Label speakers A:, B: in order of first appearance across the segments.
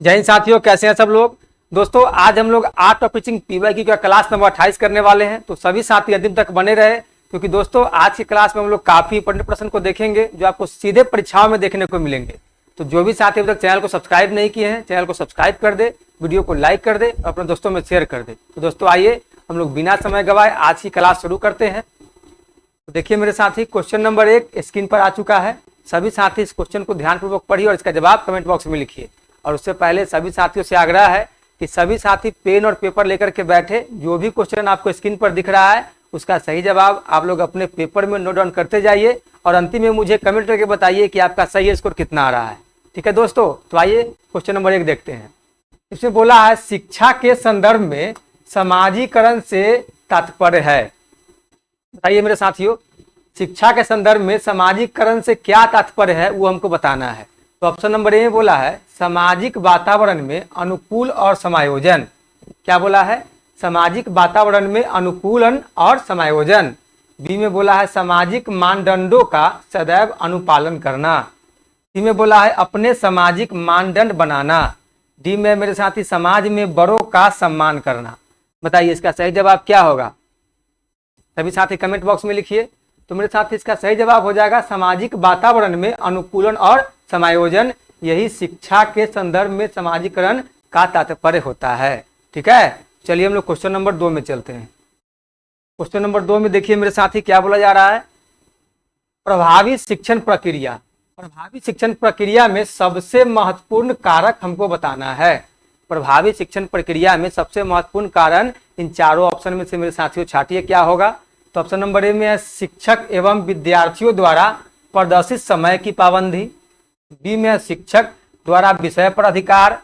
A: जय हिंद साथियों, कैसे हैं सब लोग। दोस्तों आज हम लोग आर्ट ऑफ टीचिंग पीवाईक्यू का क्लास नंबर 28 करने वाले हैं। तो सभी साथी अंतिम तक बने रहे, क्योंकि दोस्तों आज की क्लास में हम लोग काफी इंपॉर्टेंट प्रश्न को देखेंगे जो आपको सीधे परीक्षाओं में देखने को मिलेंगे। तो जो भी साथी अभी तक चैनल को सब्सक्राइब नहीं किए हैं, चैनल को सब्सक्राइब कर दे, वीडियो को लाइक कर दे और अपने दोस्तों में शेयर कर दे। तो दोस्तों आइए हम लोग बिना समय गवाए आज की क्लास शुरू करते हैं। तो देखिए मेरे साथी, क्वेश्चन नंबर 1 स्क्रीन पर आ चुका है। सभी साथी इस क्वेश्चन को ध्यानपूर्वक पढ़िए और इसका जवाब कमेंट बॉक्स में लिखिए। और उससे पहले सभी साथियों से आग्रह है कि सभी साथी पेन और पेपर लेकर के बैठे। जो भी क्वेश्चन आपको स्क्रीन पर दिख रहा है उसका सही जवाब आप लोग अपने पेपर में नोट डाउन करते जाइए और अंतिम में मुझे कमेंट करके बताइए कि आपका सही स्कोर कितना आ रहा है। ठीक है दोस्तों, तो आइए क्वेश्चन नंबर 1 देखते हैं। इसमें बोला है शिक्षा के संदर्भ में समाजीकरण से तात्पर्य है। बताइए मेरे साथियों, शिक्षा के संदर्भ में समाजीकरण से क्या तात्पर्य है वो हमको बताना है। तो ऑप्शन नंबर ए में बोला है सामाजिक वातावरण में अनुकूल और समायोजन। क्या बोला है? सामाजिक वातावरण में अनुकूलन और समायोजन। बी में बोला है सामाजिक मानदंडों का सदैव अनुपालन करना। सी में बोला है अपने सामाजिक मानदंड बनाना। डी में मेरे साथी समाज में बड़ों का सम्मान करना। बताइए इसका सही जवाब क्या होगा? सभी साथी कमेंट बॉक्स में लिखिए। तो मेरे साथ इसका सही जवाब हो जाएगा सामाजिक वातावरण में अनुकूलन और समायोजन। यही शिक्षा के संदर्भ में समाजीकरण का तात्पर्य होता है। ठीक है, चलिए हम लोग क्वेश्चन नंबर 2 में चलते हैं। क्वेश्चन नंबर 2 में देखिए मेरे साथी क्या बोला जा रहा है। प्रभावी शिक्षण प्रक्रिया। प्रभावी शिक्षण प्रक्रिया में सबसे महत्वपूर्ण कारक हमको बताना है। प्रभावी शिक्षण प्रक्रिया में सबसे महत्वपूर्ण कारण इन चारों ऑप्शन में से मेरे साथियों छाटिए क्या होगा। तो ऑप्शन नंबर ए में है शिक्षक एवं विद्यार्थियों द्वारा प्रदर्शित समय की पाबंदी। बी में है शिक्षक द्वारा विषय पर अधिकार।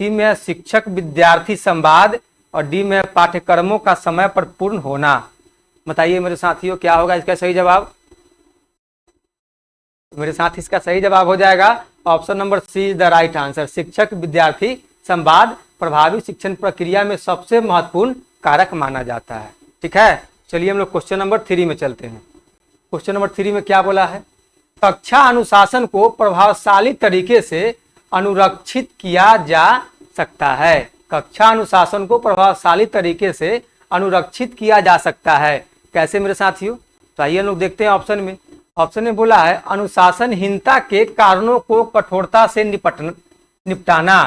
A: सी में है शिक्षक विद्यार्थी संवाद और डी में है पाठ्यक्रमों का समय पर पूर्ण होना। बताइए मेरे साथियों क्या होगा इसका सही जवाब। मेरे साथ इसका सही जवाब हो जाएगा option number C is the right answer. शिक्षक विद्यार्थी संवाद प्रभावी शिक्षण प्रक्रिया में सबसे महत्वपूर्ण कारक माना जाता है। ठीक है, चलिए हम लोग क्वेश्चन नंबर 3 में चलते हैं। क्वेश्चन नंबर 3 में क्या बोला है। कक्षा अनुशासन को प्रभावशाली तरीके से अनुरक्षित किया जा सकता है। कक्षा अनुशासन को प्रभावशाली तरीके से अनुरक्षित किया जा सकता है। कैसे मेरे साथियों? तो आइए हम लोग देखते हैं ऑप्शन में। ऑप्शन में बोला है अनुशासनहीनता के कारणों को कठोरता से निपटाना।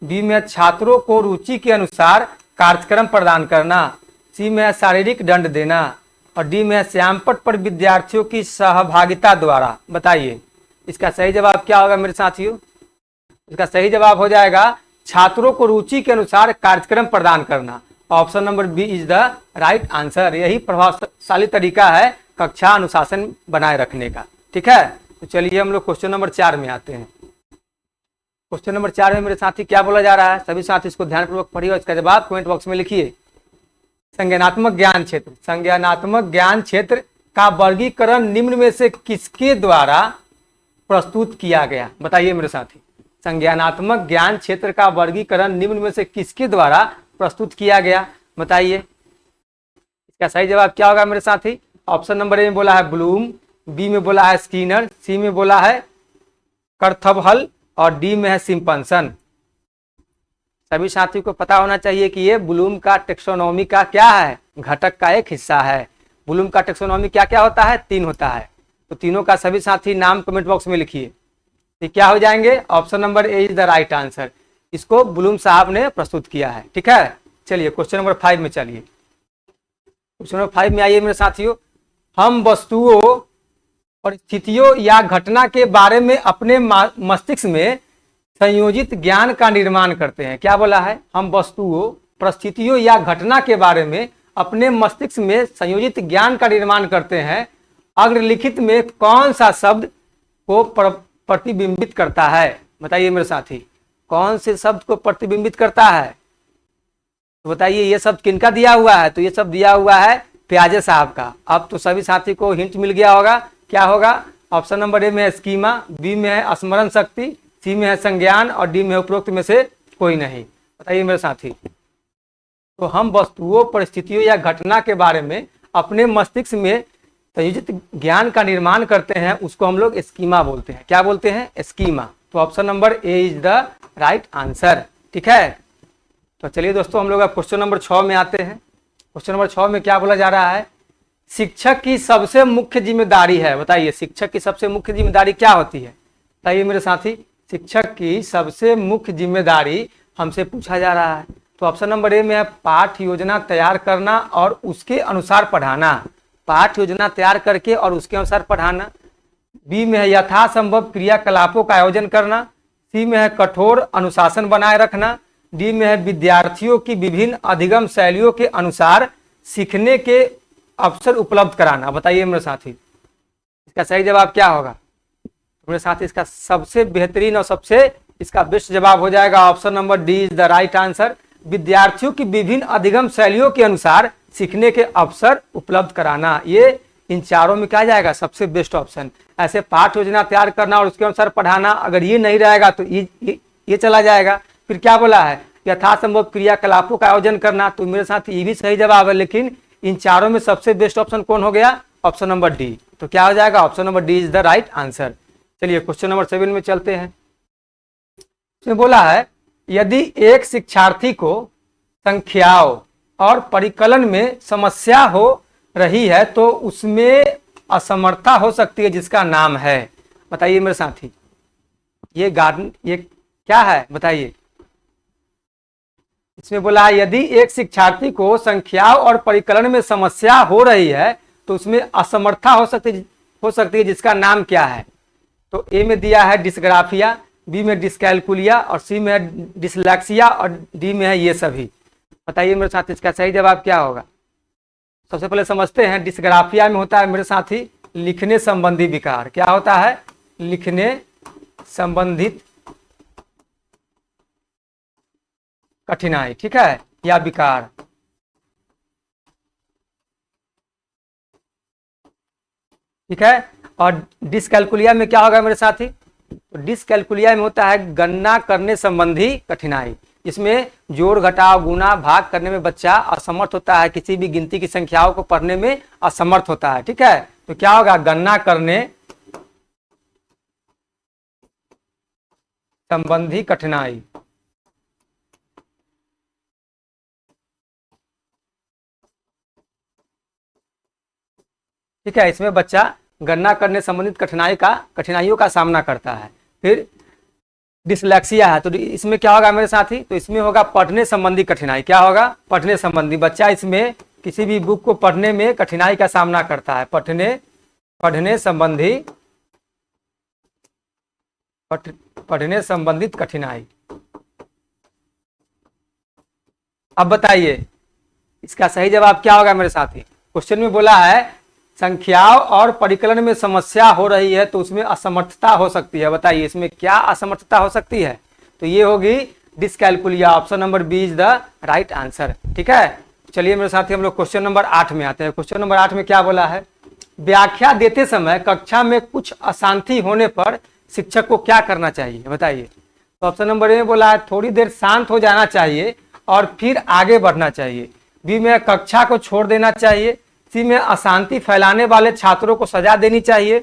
A: बी में छात्रों को रुचि के अनुसार कार्यक्रम प्रदान करना। सी में शारीरिक दंड देना और डी में श्यामपट पर विद्यार्थियों की सहभागिता द्वारा। बताइए इसका सही जवाब क्या होगा मेरे साथियों। इसका सही जवाब हो जाएगा छात्रों को रुचि के अनुसार कार्यक्रम प्रदान करना। Option number B is the right answer. यही प्रभावशाली तरीका है कक्षा अनुशासन बनाए रखने का। ठीक है, तो चलिए हम लोग क्वेश्चन नंबर 4 में आते हैं। क्वेश्चन नंबर 4 में मेरे साथी क्या बोला जा रहा है। सभी साथी इसको ध्यानपूर्वक पढ़िए और इसका जवाब कमेंट बॉक्स में लिखिए। संज्ञानात्मक ज्ञान क्षेत्र। संज्ञानात्मक ज्ञान क्षेत्र का वर्गीकरण निम्न में से किसके द्वारा प्रस्तुत किया गया। बताइए मेरे साथी, संज्ञानात्मक ज्ञान क्षेत्र का वर्गीकरण निम्न में से किसके द्वारा प्रस्तुत किया गया। बताइए इसका सही जवाब क्या होगा मेरे साथी। ऑप्शन नंबर ए में बोला है ब्लूम, बी में बोला है स्किनर, सी में बोला है कर्थबहल और डी में है सिम्पसन। सभी साथियों को पता होना चाहिए कि ये ब्लूम का टेक्सोनोमी का क्या है, घटक का एक हिस्सा है। ब्लूम का टेक्सोनोमी क्या क्या होता है? 3 होता है। तो तीनों का सभी साथी नाम कमेंट बॉक्स में लिखिए। तो क्या हो जाएंगे? Option number A is the right answer. इसको ब्लूम साहब ने प्रस्तुत किया है। ठीक है, चलिए क्वेश्चन नंबर 5 में चलिए। क्वेश्चन नंबर 5 में आइए मेरे साथियों। हम वस्तुओं परिस्थितियों या घटना के बारे में अपने मस्तिष्क में संयोजित ज्ञान का निर्माण करते हैं। क्या बोला है? हम वस्तुओं परिस्थितियों या घटना के बारे में अपने मस्तिष्क में संयोजित ज्ञान का निर्माण करते हैं। अग्रलिखित में कौन सा शब्द को प्रतिबिंबित करता है? बताइए मेरे साथी, कौन से शब्द को प्रतिबिंबित करता है? तो बताइए ये शब्द किनका दिया हुआ है। तो ये शब्द दिया हुआ है प्याजे साहब का। अब तो सभी साथी को हिंट मिल गया होगा। क्या होगा? ऑप्शन नंबर ए में है स्कीमा, बी में है स्मरण शक्ति, सी में है संज्ञान और डी में उपरोक्त में से कोई नहीं। बताइए मेरे साथी। तो हम वस्तुओं परिस्थितियों या घटना के बारे में अपने मस्तिष्क में संयोजित ज्ञान का निर्माण करते हैं, उसको हम लोग स्कीमा बोलते हैं। क्या बोलते हैं? स्कीमा। तो option number A is the right answer. ठीक है, तो चलिए दोस्तों हम लोग अब क्वेश्चन नंबर 6 में आते हैं। क्वेश्चन नंबर 6 में क्या बोला जा रहा है, शिक्षक की सबसे मुख्य जिम्मेदारी है। बताइए शिक्षक की सबसे मुख्य जिम्मेदारी क्या होती है, बताइए मेरे साथी। शिक्षक की सबसे मुख्य जिम्मेदारी हमसे पूछा जा रहा है। तो ऑप्शन नंबर ए में है पाठ योजना तैयार करना और उसके अनुसार पढ़ाना। पाठ योजना तैयार करके और उसके अनुसार पढ़ाना। बी में है यथासंभव क्रियाकलापों का आयोजन करना। सी में है कठोर अनुशासन बनाए रखना। डी में है विद्यार्थियों की विभिन्न अधिगम शैलियों के अनुसार सीखने के अवसर उपलब्ध कराना। बताइए मेरे साथी इसका सही जवाब क्या होगा। मेरे साथी इसका सबसे बेहतरीन और सबसे इसका बेस्ट जवाब हो जाएगा option number D is the right answer. विद्यार्थियों की विभिन्न अधिगम शैलियों के अनुसार सीखने के अवसर उपलब्ध कराना। ये इन चारों में क्या जाएगा, सबसे बेस्ट ऑप्शन। ऐसे पाठ योजना तैयार करना और उसके अनुसार पढ़ाना, अगर ये नहीं रहेगा तो ये चला जाएगा। फिर क्या बोला है, यथासंभव क्रियाकलापों का आयोजन करना, तो मेरे साथ ये भी सही जवाब है। लेकिन इन चारों में सबसे बेस्ट ऑप्शन कौन हो गया, ऑप्शन नंबर डी। तो क्या हो जाएगा, option number D is the right answer. चलिए क्वेश्चन नंबर 7 में चलते हैं। इसमें बोला है यदि एक शिक्षार्थी को संख्याओं और परिकलन में समस्या हो रही है तो उसमें असमर्थता हो सकती है जिसका नाम है। बताइए मेरे साथी ये क्या है, बताइए। इसमें बोला है यदि एक शिक्षार्थी को संख्याओं और परिकलन में समस्या हो रही है तो उसमें असमर्थता हो सकती है जिसका नाम क्या है। तो ए में दिया है डिस्ग्राफिया, बी में डिस्कैलकुलिया और सी में है डिसलैक्सिया और डी में है ये सभी। बताइए मेरे साथी इसका सही जवाब क्या होगा। सबसे पहले समझते हैं, डिस्ग्राफिया में होता है मेरे साथी लिखने संबंधी विकार। क्या होता है, लिखने संबंधित कठिनाई, ठीक है, या विकार। ठीक है, और डिस्कैलकुलिया में क्या होगा मेरे साथी, तो डिस्कैलकुलिया में होता है गणना करने संबंधी कठिनाई। इसमें जोड़ घटाव गुणा भाग करने में बच्चा असमर्थ होता है, किसी भी गिनती की संख्याओं को पढ़ने में असमर्थ होता है। ठीक है, तो क्या होगा, गणना करने संबंधी कठिनाई। ठीक है, इसमें बच्चा गणना करने संबंधित कठिनाइयों का सामना करता है। फिर डिसलैक्सिया है, तो इसमें क्या होगा मेरे साथी, तो इसमें होगा पढ़ने संबंधी कठिनाई। क्या होगा, पढ़ने संबंधी, बच्चा इसमें किसी भी बुक को पढ़ने में कठिनाई का सामना करता है। पढ़ने संबंधित कठिनाई। अब बताइए इसका सही जवाब क्या होगा मेरे साथी। क्वेश्चन में बोला है संख्याओं और परिकलन में समस्या हो रही है तो उसमें असमर्थता हो सकती है। बताइए इसमें क्या असमर्थता हो सकती है, तो ये होगी dyscalculia. Option number B is the right answer. ठीक है, चलिए मेरे साथी हम लोग क्वेश्चन नंबर 8 में आते हैं। क्वेश्चन नंबर 8 में क्या बोला है, व्याख्या देते समय कक्षा में कुछ अशांति होने पर शिक्षक को क्या करना चाहिए। बताइए, तो ऑप्शन नंबर ए में बोला है थोड़ी देर शांत हो जाना चाहिए और फिर आगे बढ़ना चाहिए। बी में कक्षा को छोड़ देना चाहिए। सी में अशांति फैलाने वाले छात्रों को सजा देनी चाहिए।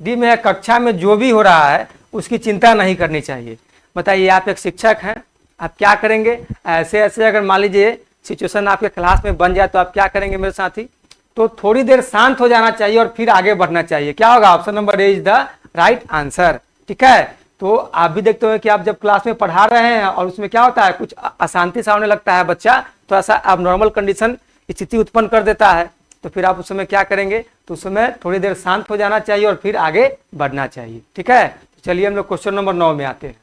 A: डी में कक्षा में जो भी हो रहा है उसकी चिंता नहीं करनी चाहिए। बताइए आप एक शिक्षक हैं, आप क्या करेंगे, ऐसे अगर मान लीजिए सिचुएशन आपके क्लास में बन जाए तो आप क्या करेंगे मेरे साथी, तो थोड़ी देर शांत हो जाना चाहिए और फिर आगे बढ़ना चाहिए। क्या होगा, option number A is the right answer. ठीक है, तो आप भी देखते हो कि आप जब क्लास में पढ़ा रहे हैं और उसमें क्या होता है, कुछ अशांति सा होने लगता है, बच्चा थोड़ा सा अबनॉर्मल कंडीशन स्थिति उत्पन्न कर देता है, तो फिर आप उस समय क्या करेंगे, तो उस समय थोड़ी देर शांत हो जाना चाहिए और फिर आगे बढ़ना चाहिए। ठीक है, चलिए हम लोग क्वेश्चन नंबर 9 में आते हैं।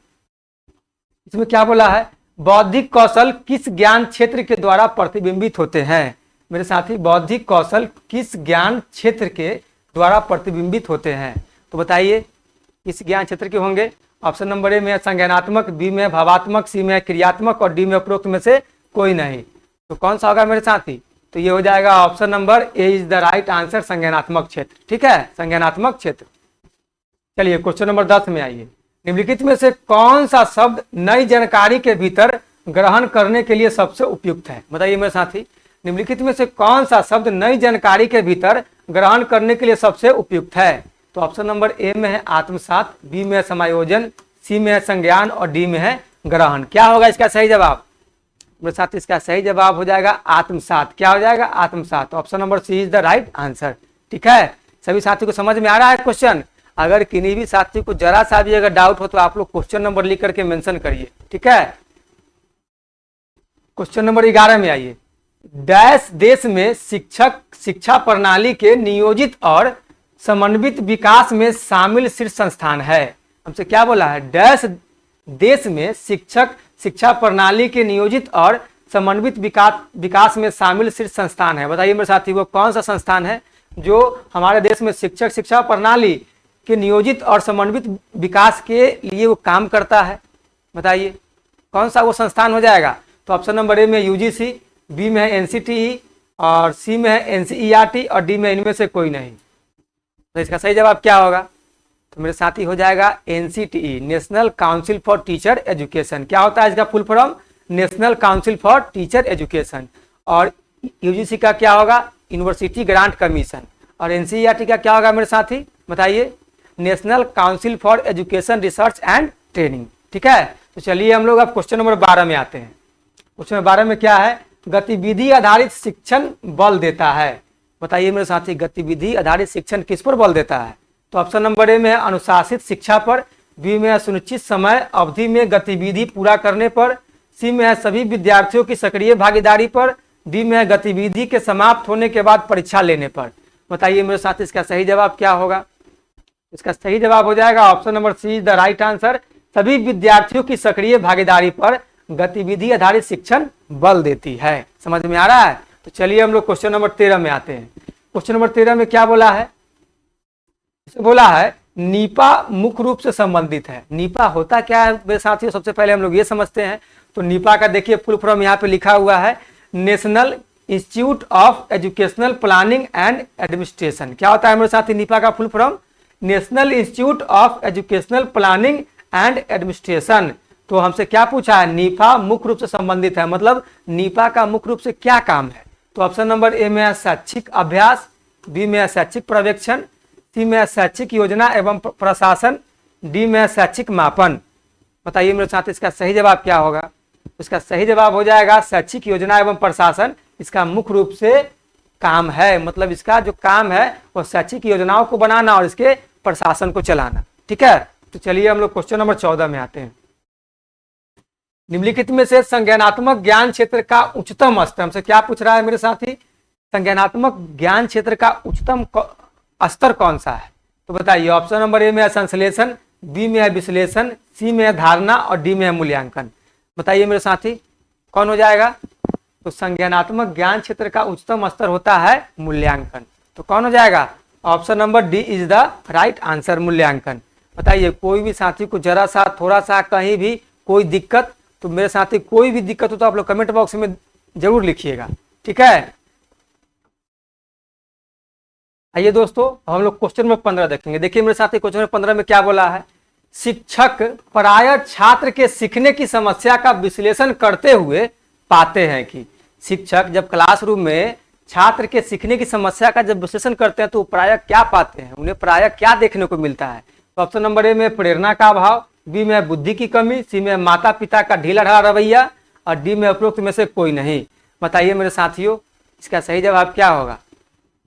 A: इसमें क्या बोला है, बौद्धिक कौशल किस ज्ञान क्षेत्र के द्वारा प्रतिबिंबित होते हैं। मेरे साथी बौद्धिक कौशल किस ज्ञान क्षेत्र के द्वारा प्रतिबिंबित होते हैं, तो बताइए किस ज्ञान क्षेत्र के होंगे। ऑप्शन नंबर ए में संज्ञानात्मक, बी में भावात्मक, सी में क्रियात्मक और डी में उपरोक्त में से कोई नहीं। तो कौन सा होगा मेरे साथी, तो ये हो जाएगा option number A is the right answer, संज्ञानात्मक क्षेत्र। ठीक है, संज्ञानात्मक क्षेत्र। चलिए क्वेश्चन नंबर 10 में आइए। निम्नलिखित में से कौन सा शब्द नई जानकारी के भीतर ग्रहण करने के लिए सबसे उपयुक्त है। बताइए मेरे साथी, निम्नलिखित में से कौन सा शब्द नई जानकारी के भीतर ग्रहण करने के लिए सबसे उपयुक्त है। तो ऑप्शन नंबर ए में है आत्मसात, बी में है समायोजन, सी में है संज्ञान और डी में है ग्रहण। क्या होगा इसका सही जवाब मेरे साथ? इसका सही जवाब हो जाएगा आत्मसात। क्या हो जाएगा? आत्मसात। Option number C is the right answer. ठीक है, सभी साथी को समझ में आ रहा है क्वेश्चन? अगर किन्हीं भी साथी को जरा सा भी अगर डाउट हो तो आप लोग क्वेश्चन नंबर लिख करके मेंशन करिए। ठीक है, क्वेश्चन नंबर 11 में आइए। डैश देश में शिक्षा प्रणाली के नियोजित और समन्वित विकास में शामिल शीर्ष संस्थान है। हमसे क्या बोला है? डैश देश में शिक्षा प्रणाली के नियोजित और समन्वित विकास में शामिल शीर्ष संस्थान है। बताइए मेरे साथी, वो कौन सा संस्थान है जो हमारे देश में शिक्षा प्रणाली के नियोजित और समन्वित विकास के लिए वो काम करता है? बताइए कौन सा वो संस्थान हो जाएगा? तो ऑप्शन नंबर ए में यूजीसी, बी में है एनसीटीई और सी में है एनसीईआरटी और डी में इनमें से कोई नहीं। तो इसका सही जवाब क्या होगा? तो मेरे साथी हो जाएगा NCTE, national council for teacher education. क्या होता है इसका full form? National council for teacher education. और यूजीसी का क्या होगा? University grant commission. और एनसीईआरटी का क्या होगा मेरे साथी? बताइए, national council for education research and training. ठीक है, तो चलिए हम लोग अब क्वेश्चन नंबर 12 में आते हैं। क्वेश्चन नंबर 12 में क्या है? गतिविधि आधारित शिक्षण बल देता है। बताइए मेरे साथी, गतिविधि आधारित शिक्षण किस पर बल देता है? तो ऑप्शन नंबर ए में है अनुशासित शिक्षा पर, बी में है सुनिश्चित समय अवधि में गतिविधि पूरा करने पर, सी में है सभी विद्यार्थियों की सक्रिय भागीदारी पर, डी में है गतिविधि के समाप्त होने के बाद परीक्षा लेने पर। बताइए मेरे साथ इसका सही जवाब क्या होगा? इसका सही जवाब हो जाएगा option number C is the right answer. सभी विद्यार्थियों की सक्रिय भागीदारी पर गतिविधि आधारित शिक्षण बल देती है। समझ में आ रहा है? तो चलिए हम लोग क्वेश्चन नंबर 13 में आते हैं। क्वेश्चन नंबर 13 में क्या बोला है? बोला है नीपा मुख्य रूप से संबंधित है। नीपा होता क्या है मेरे साथियों? सबसे पहले हम लोग ये समझते हैं। तो नीपा का देखिए फुल फॉर्म यहाँ पे लिखा हुआ है, national institute of educational planning and administration. क्या होता है मेरे साथी नीपा का full form? National institute of educational planning and administration. तो हमसे क्या पूछा है? नीपा मुख्य रूप से संबंधित है, मतलब नीपा का मुख्य रूप से क्या काम है? तो ऑप्शन नंबर ए में है शैक्षिक अभ्यास, बी में है शैक्षिक पर्यवेक्षण, सी में है शैक्षिक योजना एवं प्रशासन, डी में है शैक्षिक मापन। बताइए मेरे साथ इसका सही जवाब क्या होगा? इसका सही जवाब हो जाएगा शैक्षिक योजना एवं प्रशासन। इसका मुख्य रूप से काम है, मतलब इसका जो काम है वो शैक्षिक योजनाओं को बनाना और इसके प्रशासन को चलाना। ठीक है, तो चलिए हम लोग क्वेश्चन नंबर 14 में आते हैं। निम्नलिखित में से संज्ञानात्मक ज्ञान क्षेत्र का उच्चतम स्तर, हमसे क्या पूछ रहा है मेरे साथी? संज्ञानात्मक ज्ञान क्षेत्र का उच्चतम स्तर कौन सा है? तो बताइए, ऑप्शन नंबर ए में है संश्लेषण, बी में है विश्लेषण, सी में है धारणा और डी में है मूल्यांकन। बताइए मेरे साथी कौन हो जाएगा? तो संज्ञानात्मक ज्ञान क्षेत्र का उच्चतम स्तर होता है मूल्यांकन। तो कौन हो जाएगा? Option number D is the right answer, मूल्यांकन। बताइए कोई भी साथी को जरा सा थोड़ा सा कहीं भी कोई दिक्कत, तो मेरे साथी कोई भी दिक्कत हो तो आप लोग कमेंट बॉक्स में जरूर लिखिएगा। ठीक है, आइए दोस्तों हम लोग क्वेश्चन नंबर 15 देखेंगे। देखिए मेरे साथी क्वेश्चन नंबर 15 में क्या बोला है? शिक्षक प्रायः छात्र के सीखने की समस्या का विश्लेषण करते हुए पाते हैं कि शिक्षक जब क्लासरूम में छात्र के सीखने की समस्या का जब विश्लेषण करते हैं तो प्रायः क्या पाते हैं, उन्हें प्रायः क्या देखने को मिलता है? तो ऑप्शन नंबर ए में प्रेरणा का अभाव, बी में बुद्धि की कमी, सी में माता पिता का ढीला ढाला रवैया और डी में उपरोक्त में से कोई नहीं। बताइए मेरे साथियों इसका सही जवाब क्या होगा?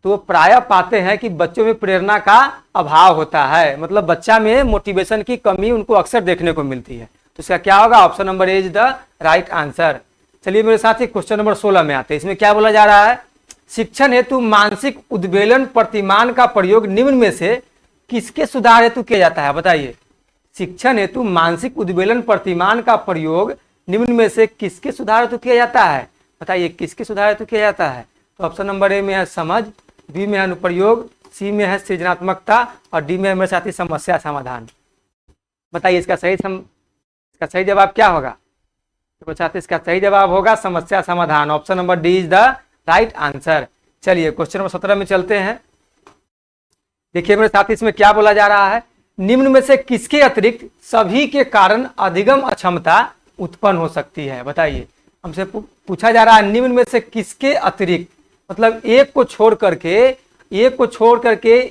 A: तो प्रायः पाते हैं कि बच्चों में प्रेरणा का अभाव होता है, मतलब बच्चा में मोटिवेशन की कमी उनको अक्सर देखने को मिलती है। तो इसका क्या होगा? Option number A is the right answer. चलिए मेरे साथी क्वेश्चन नंबर 16 में आते हैं। इसमें क्या बोला जा रहा है? शिक्षण हेतु मानसिक उद्वेलन प्रतिमान का प्रयोग निम्न में से किसके सुधार हेतु किया जाता है? बताइए, शिक्षण हेतु मानसिक उद्वेलन प्रतिमान का प्रयोग निम्न में से किसके सुधार हेतु किया जाता है? बताइए किसके सुधार हेतु किया जाता है? तो ऑप्शन नंबर ए में है समझ, बी में है अनुप्रयोग, सी में है सृजनात्मकता और डी में है मेरे साथी समस्या समाधान। बताइए इसका सही जवाब क्या होगा? तो मेरे साथी इसका सही जवाब होगा समस्या समाधान। Option number D is the right answer. चलिए क्वेश्चन नंबर 17 में चलते हैं। देखिए मेरे साथी इसमें क्या बोला जा रहा है? निम्न में से किसके अतिरिक्त सभी के कारण अधिगम अक्षमता उत्पन्न हो सकती है? बताइए, हमसे पूछा जा रहा है निम्न में से किसके अतिरिक्त, मतलब एक को छोड़ करके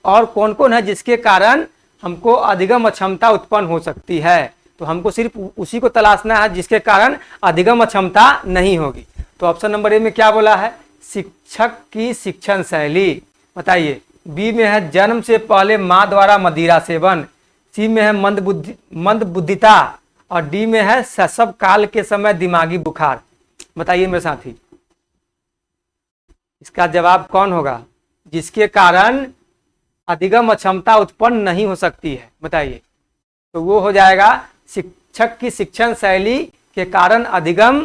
A: और कौन कौन है जिसके कारण हमको अधिगम अक्षमता उत्पन्न हो सकती है? तो हमको सिर्फ उसी को तलाशना है जिसके कारण अधिगम अक्षमता नहीं होगी। तो ऑप्शन नंबर ए में क्या बोला है, शिक्षक की शिक्षण शैली। बताइए, बी में है जन्म से पहले माँ द्वारा मदिरा सेवन, सी में है मंद बुद्धिता, और डी में है शैशव काल के समय दिमागी बुखार। बताइए मेरे साथी, इसका जवाब कौन होगा जिसके कारण अधिगम अक्षमता उत्पन्न नहीं हो सकती है? बताइए। तो वो हो जाएगा शिक्षक की शिक्षण शैली के कारण अधिगम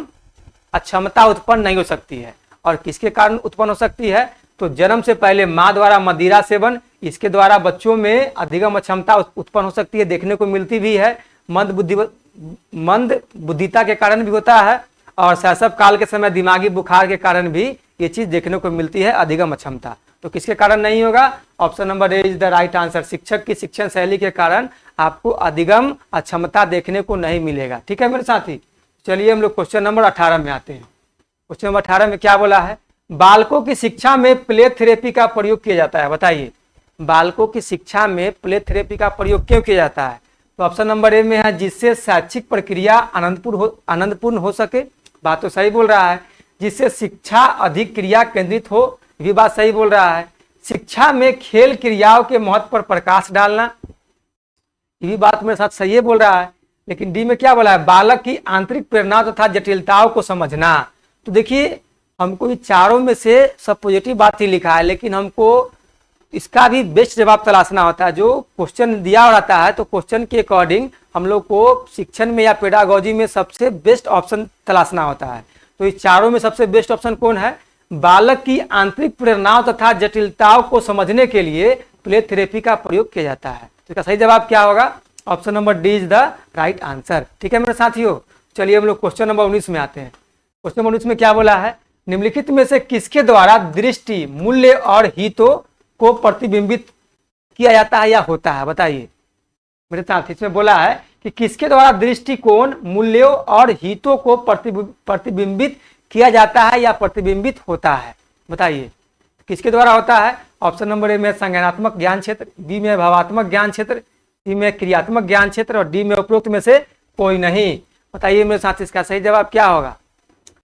A: अक्षमता उत्पन्न नहीं हो सकती है। और किसके कारण उत्पन्न हो सकती है? तो जन्म से पहले माँ द्वारा मदिरा सेवन, इसके द्वारा बच्चों में अधिगम अक्षमता उत्पन्न हो सकती है, देखने को मिलती भी है। मंद बुद्धिता के कारण भी होता है, और शैशव काल के समय दिमागी बुखार के कारण भी ये चीज देखने को मिलती है, अधिगम अक्षमता। तो किसके कारण नहीं होगा? Option number A is the right answer. शिक्षक की शिक्षण शैली के कारण आपको अधिगम अक्षमता देखने को नहीं मिलेगा। ठीक है मेरे साथी, चलिए हम लोग क्वेश्चन नंबर 18 में आते हैं। क्वेश्चन नंबर 18 में क्या बोला है? बालकों की शिक्षा में प्ले थेरेपी का प्रयोग किया जाता है। बताइए, बालकों की शिक्षा में प्ले थेरेपी का प्रयोग क्यों किया जाता है? तो ऑप्शन नंबर ए में है जिससे शैक्षिक प्रक्रिया आनंदपूर्ण हो सके। बात तो सही बोल रहा है। जिससे शिक्षा अधिक क्रिया केंद्रित हो, ये भी बात सही बोल रहा है। शिक्षा में खेल क्रियाओं के महत्व पर प्रकाश डालना, ये भी बात मेरे साथ सही बोल रहा है। लेकिन डी में क्या बोला है? बालक की आंतरिक प्रेरणा तथा जटिलताओं को समझना। तो देखिए, हमको ये चारों में से सब पॉजिटिव बात ही लिखा है, लेकिन हमको इसका भी बेस्ट जवाब तलाशना होता है। जो क्वेश्चन दिया रहता है तो क्वेश्चन के अकॉर्डिंग हम लोग को शिक्षण में या पेडागोजी में सबसे बेस्ट ऑप्शन तलाशना होता है। तो इस चारों में सबसे बेस्ट ऑप्शन कौन है? बालक की आंतरिक प्रेरणाओं तथा जटिलताओं को समझने के लिए प्ले थेरेपी का प्रयोग किया जाता है। तो इसका सही जवाब क्या होगा? Option number D is the right answer. ठीक है मेरे साथियों, चलिए हम लोग क्वेश्चन नंबर 19 में आते हैं। क्वेश्चन नंबर 19 में क्या बोला है? निम्नलिखित में से किसके द्वारा दृष्टि, मूल्य और हितों को प्रतिबिंबित किया जाता है या होता है? बताइए मेरे साथ। इसमें बोला है कि किसके द्वारा दृष्टिकोण, मूल्यों और हितों को प्रतिबिंबित किया जाता है या प्रतिबिंबित होता है? बताइए किसके द्वारा होता है? ऑप्शन नंबर ए में संज्ञानात्मक ज्ञान क्षेत्र, बी में भावात्मक ज्ञान क्षेत्र, सी में क्रियात्मक ज्ञान क्षेत्र, और डी में उपरोक्त में से कोई नहीं। बताइए मेरे साथ, इसका सही जवाब क्या होगा?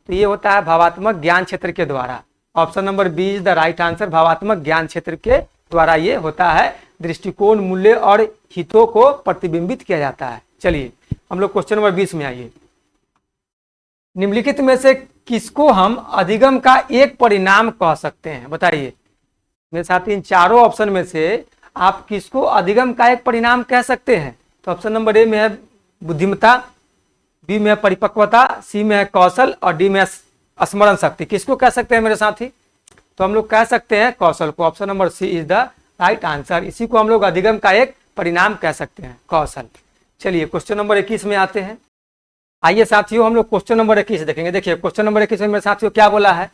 A: तो ये होता है भावात्मक ज्ञान क्षेत्र के द्वारा। Option number B is the right answer. भावात्मक ज्ञान क्षेत्र के द्वारा ये होता है, दृष्टिकोण, मूल्य और हितों को प्रतिबिंबित किया जाता है। चलिए हम लोग क्वेश्चन नंबर 20 में आइए। निम्नलिखित में से किसको हम अधिगम का एक परिणाम कह सकते हैं? बताइए मेरे साथ, इन चारों ऑप्शन में से आप किसको अधिगम का एक परिणाम कह सकते हैं? तो ऑप्शन नंबर ए में है बुद्धिमत्ता, बी में है परिपक्वता, सी में है कौशल, और डी में है स्मरण शक्ति। किसको कह सकते हैं मेरे साथी? तो हम लोग कह सकते हैं कौशल को। Option number C is the right answer. इसी को हम लोग अधिगम का एक परिणाम कह सकते हैं, कौशल। चलिए क्वेश्चन नंबर 21 में आते हैं। आइए साथियों, हम लोग क्वेश्चन नंबर 21 देखेंगे। देखिए क्वेश्चन नंबर 21 में मेरे साथियों क्या बोला है?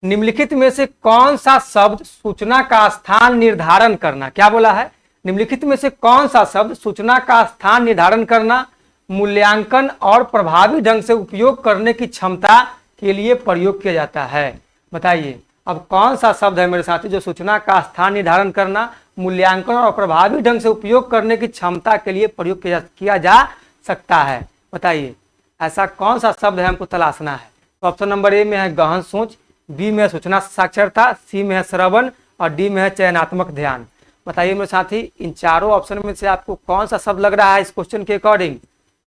A: निम्नलिखित में से कौन सा शब्द सूचना का स्थान निर्धारण करना? क्या बोला है? निम्नलिखित में से कौन सा शब्द सूचना का स्थान निर्धारण करना, मूल्यांकन और प्रभावी ढंग से उपयोग करने की क्षमता के लिए प्रयोग किया जाता है? बताइए अब कौन सा शब्द है मेरे साथी जो सूचना का स्थान निर्धारण करना, मूल्यांकन और प्रभावी ढंग से उपयोग करने की क्षमता के लिए प्रयोग किया जा सकता है? बताइए ऐसा कौन सा शब्द है, हमको तलाशना है। तो ऑप्शन नंबर ए में है गहन सोच, बी में है सूचना साक्षरता, सी में है श्रवण, और डी में है चयनात्मक ध्यान। बताइए मेरे साथी, इन चारों ऑप्शन में से आपको कौन सा शब्द लग रहा है इस क्वेश्चन के अकॉर्डिंग?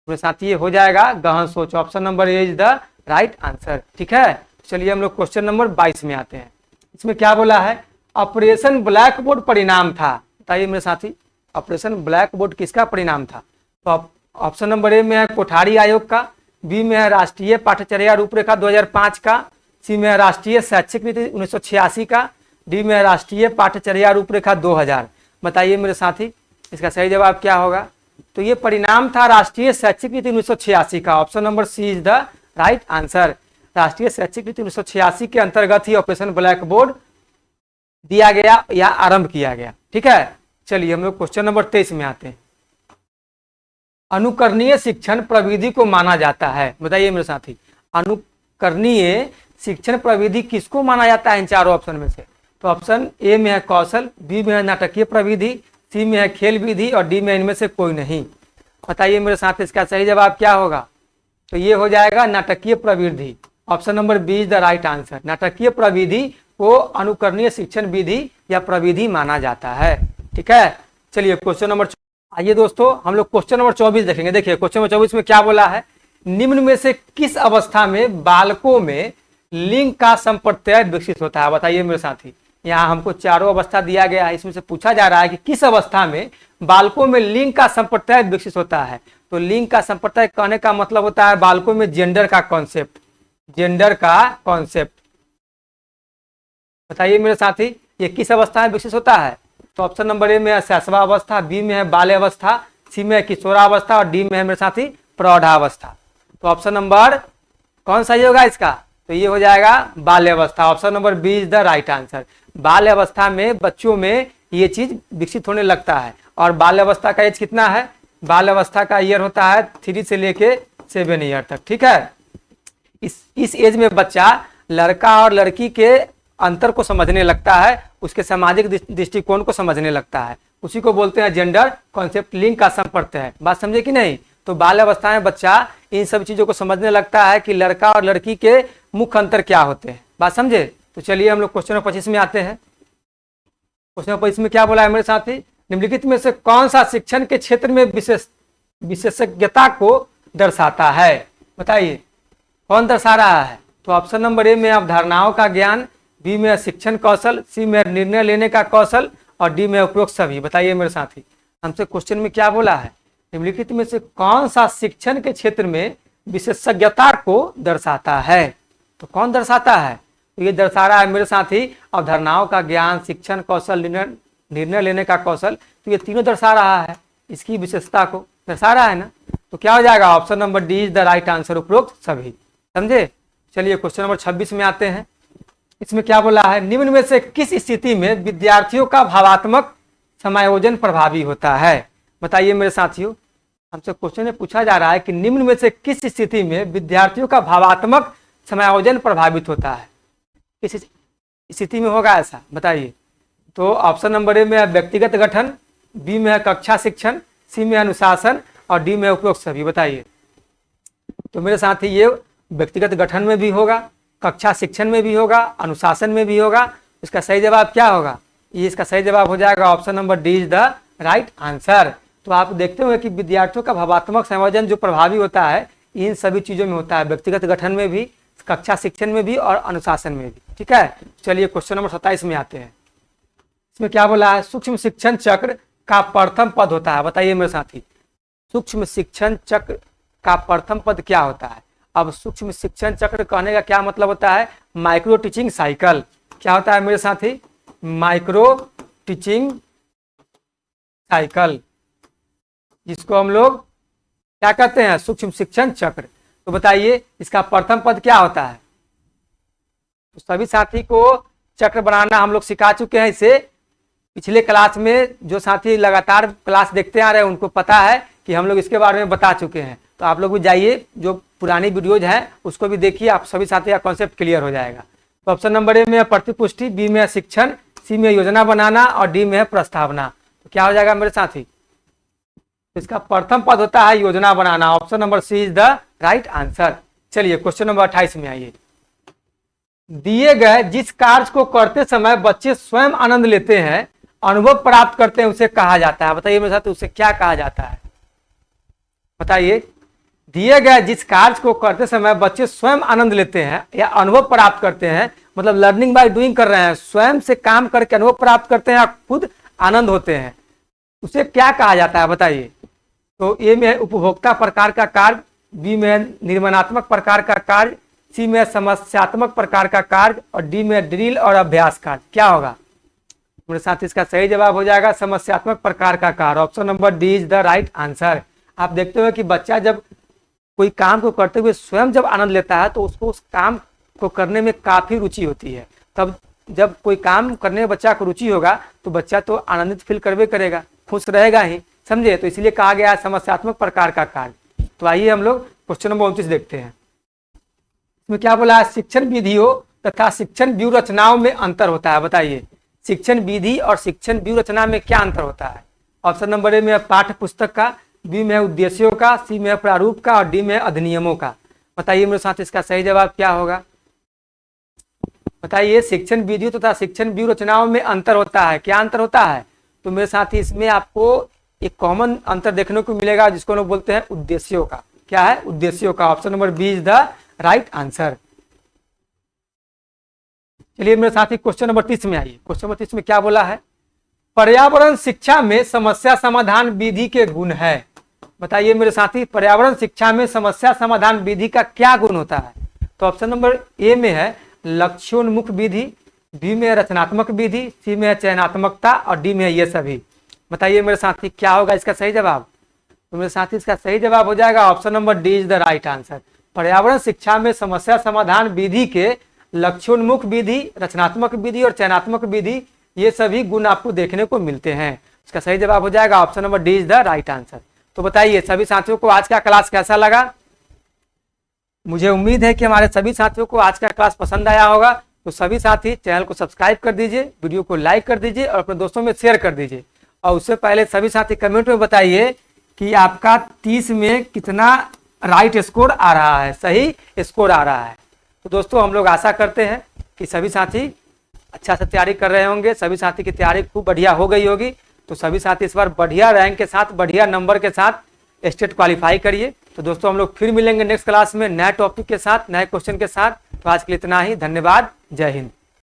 A: मेरे साथी ये हो जाएगा गहन सोच। Option number A is the right answer. ठीक है, चलिए हम लोग क्वेश्चन नंबर 22 में आते हैं। इसमें क्या बोला है? ऑपरेशन ब्लैक बोर्ड परिणाम था। बताइए मेरे साथी, ऑपरेशन ब्लैक बोर्ड किसका परिणाम था? तो ऑप्शन नंबर ए में है कोठारी आयोग का, बी में है राष्ट्रीय पाठ्यचर्या रूपरेखा 2005 का, सी में है राष्ट्रीय शैक्षिक नीति 1986 का, डी में है राष्ट्रीय पाठ्यचर्या रूपरेखा 2000। बताइए मेरे साथी इसका सही जवाब क्या होगा? तो ये परिणाम था राष्ट्रीय शैक्षिक नीति 1986 का। Option number C is the right answer. राष्ट्रीय शैक्षिक नीति 1986 के अंतर्गत ही ऑपरेशन ब्लैक बोर्ड दिया गया या आरंभ किया गया। ठीक है, चलिए हम लोग क्वेश्चन नंबर 23 में आते हैं। अनुकरणीय शिक्षण प्रविधि को माना जाता है। बताइए मेरे साथी, अनुकरणीय शिक्षण प्रविधि किसको माना जाता है इन चारों ऑप्शन में से? तो ऑप्शन ए में है कौशल, बी में है नाटकीय प्रविधि, सी में है खेल विधि, और डी में इनमें से कोई नहीं। बताइए मेरे साथ इसका सही जवाब क्या होगा? तो ये हो जाएगा नाटकीय प्रविधि। Option number B is the right answer. नाटकीय प्रविधि को अनुकरणीय शिक्षण विधि या प्रविधि माना जाता है। ठीक है, चलिए क्वेश्चन नंबर, आइए दोस्तों हम लोग क्वेश्चन नंबर 24 देखेंगे। देखिए क्वेश्चन नंबर 24 में क्या बोला है, निम्न में से किस अवस्था में बालकों में लिंग का संप्रत्यय विकसित होता है? बताइए मेरे साथी, यहाँ हमको चारों अवस्था दिया गया है, इसमें से पूछा जा रहा है कि किस अवस्था में बालकों में लिंग का संप्रत्यय विकसित होता है। तो लिंग का संप्रत्यय कहने का मतलब होता है बालकों में जेंडर का कॉन्सेप्ट, जेंडर का कॉन्सेप्ट। बताइए मेरे साथी ये किस अवस्था में विकसित होता है? तो ऑप्शन नंबर ए में है शैशवा अवस्था, बी में है बाल्यावस्था, सी में है किशोरावस्था और डी में है मेरे साथी प्रौढ़ावस्था। तो ऑप्शन नंबर कौन सही होगा इसका? तो ये हो जाएगा बाल्यावस्था। Option number B is the right answer. बाल्यावस्था में बच्चों में ये चीज विकसित होने लगता है। और बाल्यावस्था का एज कितना है? बाल्यावस्था का ईयर होता है 3 से लेके 7 ईयर तक। ठीक है, इस एज में बच्चा लड़का और लड़की के अंतर को समझने लगता है, उसके सामाजिक दृष्टिकोण को समझने लगता है, उसी को बोलते हैं जेंडर कॉन्सेप्ट, लिंग का संप्रत्यय। बात समझे कि नहीं? तो बाल्यावस्था में बच्चा इन सब चीजों को समझने लगता है कि लड़का और लड़की के मुख्य अंतर क्या होते हैं। बात समझे? तो चलिए हम लोग क्वेश्चन नंबर 25 में आते हैं। क्वेश्चन नंबर 25 में क्या बोला है मेरे साथी, निम्नलिखित में से कौन सा शिक्षण के क्षेत्र में विशेषज्ञता को दर्शाता है? बताइए कौन दर्शा रहा है? तो ऑप्शन नंबर ए में अवधारणाओं का ज्ञान, बी में शिक्षण कौशल, सी में निर्णय लेने का कौशल और डी में उपरोक्त सभी। बताइए मेरे साथी हमसे क्वेश्चन में क्या बोला है, निम्नलिखित में से कौन सा शिक्षण के क्षेत्र में विशेषज्ञता को दर्शाता है? तो कौन दर्शाता है? तो ये दर्शा रहा है मेरे साथी अवधारणाओं का ज्ञान, शिक्षण कौशल, निर्णय लेने का कौशल। तो ये तीनों दर्शा रहा है, इसकी विशेषता को दर्शा रहा है ना। तो क्या हो जाएगा? Option number D is the right answer, उपरोक्त सभी। समझे? चलिए क्वेश्चन नंबर 26 में आते हैं। इसमें क्या बोला है, निम्न में से किस स्थिति में विद्यार्थियों का भावात्मक समायोजन प्रभावी होता है? बताइए मेरे साथियों हमसे क्वेश्चन में पूछा जा रहा है कि निम्न में से किस स्थिति में विद्यार्थियों का भावात्मक समायोजन प्रभावित होता है? किस स्थिति में होगा ऐसा? बताइए। तो ऑप्शन नंबर ए में है व्यक्तिगत गठन, बी में है कक्षा शिक्षण, सी में अनुशासन और डी में उपरोक्त सभी। बताइए। तो मेरे साथ ही ये व्यक्तिगत गठन में भी होगा, कक्षा शिक्षण में भी होगा, अनुशासन में भी होगा। इसका सही जवाब क्या होगा? ये इसका सही जवाब हो जाएगा option number D is the right answer. तो आप देखते होंगे कि विद्यार्थियों का भावात्मक संयोजन जो प्रभावी होता है इन सभी चीजों में होता है, व्यक्तिगत गठन में भी, कक्षा शिक्षण में भी और अनुशासन में भी। ठीक है, चलिए क्वेश्चन नंबर 27 में आते हैं। इसमें क्या बोला है, सूक्ष्म शिक्षण चक्र का प्रथम पद होता है। बताइए मेरे साथी, सूक्ष्म शिक्षण चक्र का प्रथम पद क्या होता है? अब सूक्ष्म शिक्षण चक्र कहने का क्या मतलब होता है? Micro teaching cycle. क्या होता है मेरे साथी? माइक्रो टीचिंग साइकिल, जिसको हम लोग क्या कहते हैं? सूक्ष्म शिक्षण चक्र। तो बताइए इसका प्रथम पद क्या होता है? तो सभी साथी को चक्र बनाना हम लोग सिखा चुके हैं। इसे पिछले क्लास में जो साथी लगातार क्लास देखते आ रहे हैं उनको पता है कि हम लोग इसके बारे में बता चुके हैं। तो आप लोग भी जाइए, जो पुरानी वीडियोज हैं उसको भी देखिए, आप सभी साथी का कॉन्सेप्ट क्लियर हो जाएगा। तो ऑप्शन नंबर ए में है प्रतिपुष्टि, बी में है शिक्षण, सी में योजना बनाना और डी में है प्रस्तावना। तो क्या हो जाएगा मेरे साथी? तो इसका प्रथम पद होता है योजना बनाना। Option number C is the right answer. चलिए क्वेश्चन नंबर 28 में आइए। दिए गए जिस कार्य को करते समय बच्चे स्वयं आनंद लेते हैं, अनुभव प्राप्त करते हैं, उसे कहा जाता है। बताइए मेरे साथ उसे क्या कहा जाता है? बताइए। दिए गए जिस कार्य को करते समय बच्चे स्वयं आनंद लेते हैं या अनुभव प्राप्त करते हैं, मतलब लर्निंग बाय डूइंग कर रहे हैं, स्वयं से काम करके अनुभव प्राप्त करते हैं या खुद आनंद होते हैं, उसे क्या कहा जाता है? बताइए। तो ए में है उपभोक्ता प्रकार का कार्य, बी में है निर्माणात्मक प्रकार का कार्य, सी में समस्यात्मक प्रकार का कार्य और डी में ड्रिल और अभ्यास कार्य। क्या होगा मेरे साथ? इसका सही जवाब हो जाएगा समस्यात्मक प्रकार का कार्य। Option number D is the right answer. आप देखते हो कि बच्चा जब कोई काम को करते हुए स्वयं जब आनंद लेता है तो उसको उस काम को करने में काफी रुचि होती है। तब जब कोई काम करने में बच्चा को रुचि होगा तो बच्चा तो आनंदित फील करवे करेगा, खुश रहेगा ही। समझे? तो इसलिए कहा गया समस्यात्मक प्रकार का कार्य। तो आइए हम लोग क्वेश्चन नंबर 29 देखते हैं। इसमें क्या बोला है? शिक्षण विधियों तथा शिक्षण व्यूह रचनाओं में अंतर होता है। बताइए शिक्षण विधि और शिक्षण व्यूह रचना में क्या अंतर होता है? ऑप्शन नंबर ए में पाठ्य पुस्तक का, बी में है उद्देश्यों का, सी में है प्रारूप का और डी में है अधिनियमों का। बताइए मेरे साथ इसका सही जवाब क्या होगा? बताइए, शिक्षण विधियों तथा शिक्षण व्यू रचनाओं में अंतर होता है। क्या अंतर होता है? तो मेरे साथ ही इसमें आपको एक कॉमन अंतर देखने को मिलेगा जिसको लोग बोलते हैं उद्देश्यों का। क्या है? उद्देश्यों का। Option number B is the right answer. चलिए मेरे साथ ही क्वेश्चन नंबर 30 में आइए। क्वेश्चन नंबर 30 में क्या बोला है? पर्यावरण शिक्षा में समस्या समाधान विधि के गुण है। बताइए मेरे साथी, पर्यावरण शिक्षा में समस्या समाधान विधि का क्या गुण होता है? तो ऑप्शन नंबर ए में है लक्ष्योन्मुख विधि, बी में है रचनात्मक विधि, सी में है चयनात्मकता और डी में है ये सभी। बताइए मेरे साथी क्या होगा इसका सही जवाब? तो मेरे साथी इसका सही जवाब हो जाएगा option number D is the right answer. पर्यावरण शिक्षा में समस्या समाधान विधि के लक्ष्योन्मुख विधि, रचनात्मक विधि और चयनात्मक विधि ये सभी गुण आपको देखने को मिलते हैं। इसका सही जवाब हो जाएगा option number D is the right answer. तो बताइए सभी साथियों को आज का क्लास कैसा लगा? मुझे उम्मीद है कि हमारे सभी साथियों को आज का क्लास पसंद आया होगा। तो सभी साथी चैनल को सब्सक्राइब कर दीजिए, वीडियो को लाइक कर दीजिए और अपने दोस्तों में शेयर कर दीजिए। और उससे पहले सभी साथी कमेंट में बताइए कि आपका 30 में कितना राइट स्कोर आ रहा है, सही स्कोर आ रहा है। तो दोस्तों हम लोग आशा करते हैं कि सभी साथी अच्छा से तैयारी कर रहे होंगे, सभी साथी की तैयारी खूब बढ़िया हो गई होगी। तो सभी साथी इस बार बढ़िया रैंक के साथ, बढ़िया नंबर के साथ स्टेट क्वालिफाई करिए। तो दोस्तों हम लोग फिर मिलेंगे नेक्स्ट क्लास में नए टॉपिक के साथ, नए क्वेश्चन के साथ। तो आज के लिए इतना ही, धन्यवाद, जय हिंद।